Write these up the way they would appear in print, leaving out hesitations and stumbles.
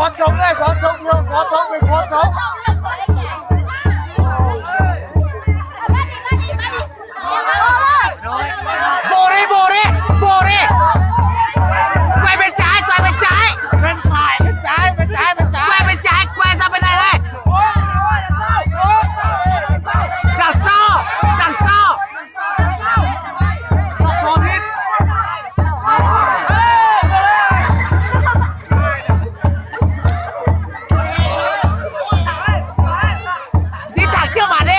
khó chống này, khó chống luôn, khó chống, mình khó chống. Vô đi, vô đi, vô đi. Quay bên trái, quay bên trái. Bên phải, bên trái, bên trái, bên trái. Quay bên trái, quay ra bên này đây. Đằng sau, đằng sau. Đi thẳng trước mặt đi.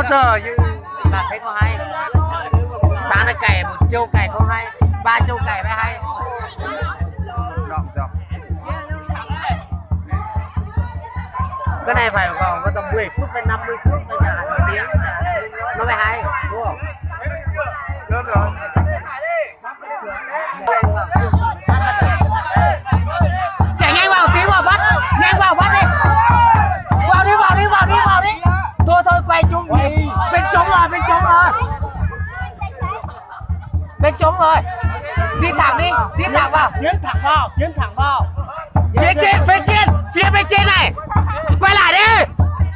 Giờ như là thấy có hay, sáng là cày một châu cày không hay, ba châu cày mới hay. Cái này phải vào tầm 10 phút đến 50 phút mới trả một tiếng nó mới hay, đúng không? Được rồi. Chạy nhanh vào tí vào bắt, nhanh vào bắt đi. Vào đi, vào đi, vào đi, vào đi. Thôi thôi quay chung bên trống rồi, bên trống rồi, bên trống rồi. Đi thẳng đi, đi thẳng vào, Tiến thẳng vào, tiến thẳng vào. phía trên, phía bên trên này. Quay lại đi,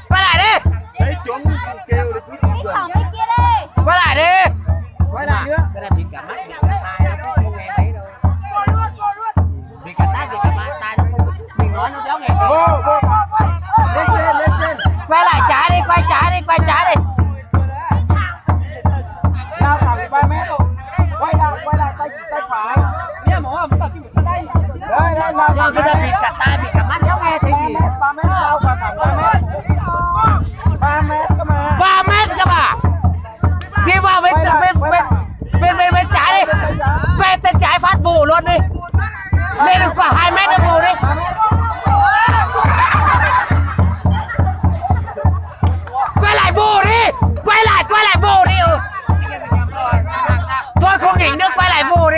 quay lại đi. Đấy trống kêu được quý vị. Quay lại đi. Quay lại nữa. Cái này bị cả mắt, bị cả tai, nó không nghe thấy đâu. Bị cả tai, bị cả mắt, tai nó không, mình nói nó đéo nghe thấy. Lên trên, lên trên. Quay lại trái đi, quay trái đi, quay trái đi. Lao thẳng 3 mét. Quay lại tay phải. Đây, đây, lao thẳng Bây giờ bị cả tai, bị cả mắt đéo nghe thấy gì. 3 mét, lao thẳng 3 mét. 3 mét cơ mà. 3 mét cơ mà. Đi vào bên trái đi. Về tay trái phát vụ luôn đi. Lên được quả 2 mét nó vụ đi. Quay lại vụ đi. Quay lại vụ đi. Thôi không nhỉnh được, quay lại vụ đi.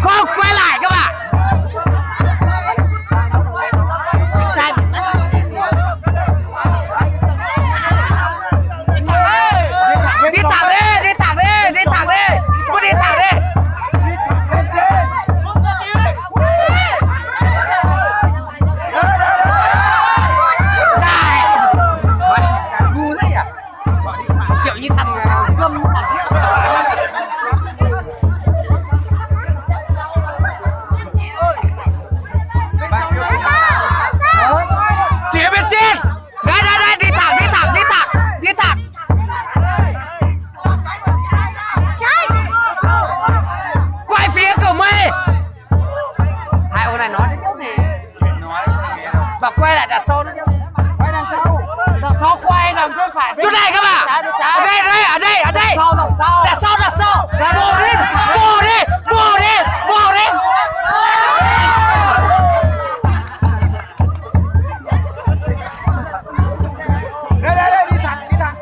Không, quay lại các bạn. Đi thẳng đi, đi thẳng đi, đi thẳng đi. Cứ đi thẳng đi. Ngu đấy à? Kiểu như thằng câm thằng phía bên trên. Đây đây đây, đi thẳng, đi thẳng, đi thẳng, đi thẳng. Quay phía cửa mây. Hai ông này nói đến chỗ này. Và quay lại đặt sau nữa. Quay đằng sau. Đằng sau quay đằng bên phải. Chỗ này các bạn. Ở đây, đây, ở đây, ở đây. Đằng sau, đằng sau. Đằng sau. Vô đi, vô đi, vô đi, vô đi. Đây, đây, đây, đi thẳng, đi thẳng.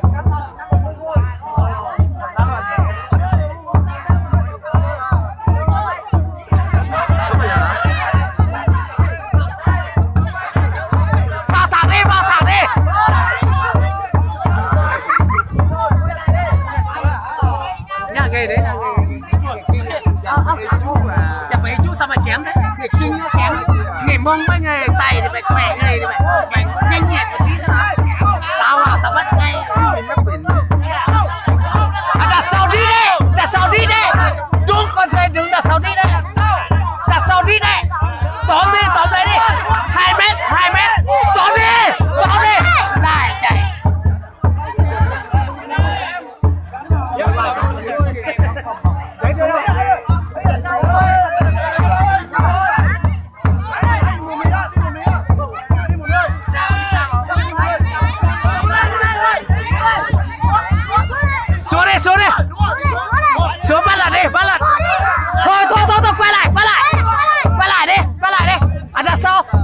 Vào thẳng đi, vào thẳng đi. Nhà nghề đấy là nghề chả phải chú sao mà kém đấy. Nghề kinh nó kém. Nghề mông với nghề tay thì phải khỏe, nghề thì phải nhanh nhẹn một tí cho nó. Tao vào tao bắt ngay. Đặt sau đi đây, đặt sau đi đây. Đúng con dây đứng đặt sau đi đây. Đặt sau đi đây. Tóm đi, tóm lấy đi.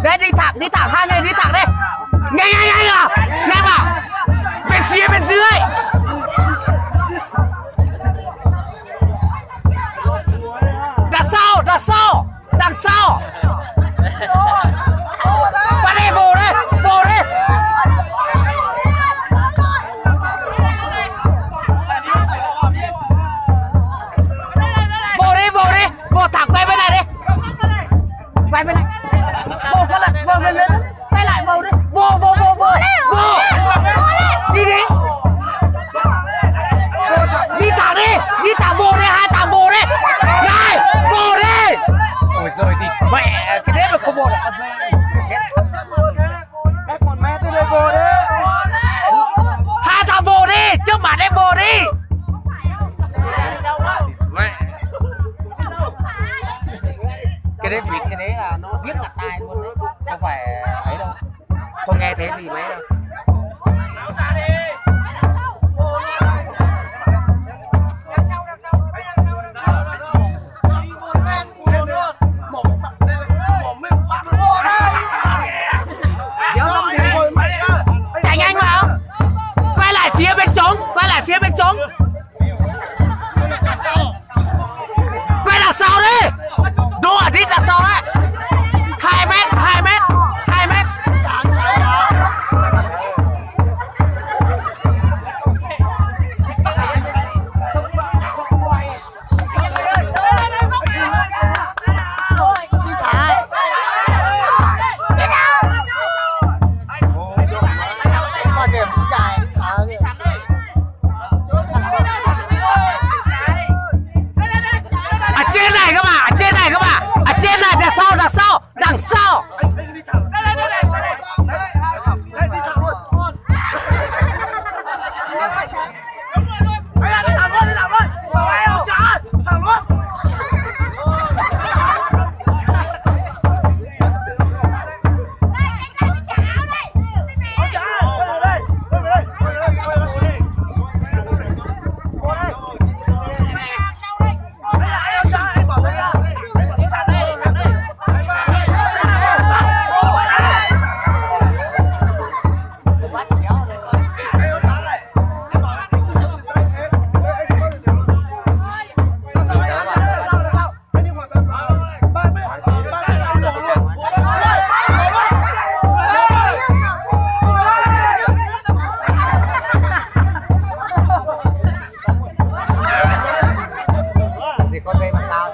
Đấy đi thẳng hai người đi thẳng đi. Nhanh vào. Nhanh vào. Bên phía bên dưới. Đằng sau. Bắt đi bồ đi. Vô thẳng quay bên này đi. Quay bên này. Vô quay lại. Quay lại vô đi. Vô. Đi. Đi thẳng vô đi, hai thằng vô đi. Này, vô đi. Ôi giời đi. Mẹ, cái đấy mà không vô là Cách 1 mét đi lên vô đi. hai thằng vô đi, trước mặt em vô đi. Mẹ. Cái đấy là nó biết cả tai luôn đấy, không phải ấy đâu, không nghe thế gì mấy đâu. Chạy nhanh vào, quay lại phía bên trống, quay lại sau đi. Đúng ở đít đằng sau đấy. 2 mét. Ở trên này các bạn, ở trên này đằng sau. Đi thẳng luôn. Thẳng luôn. Có dây mà cao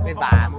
bên bà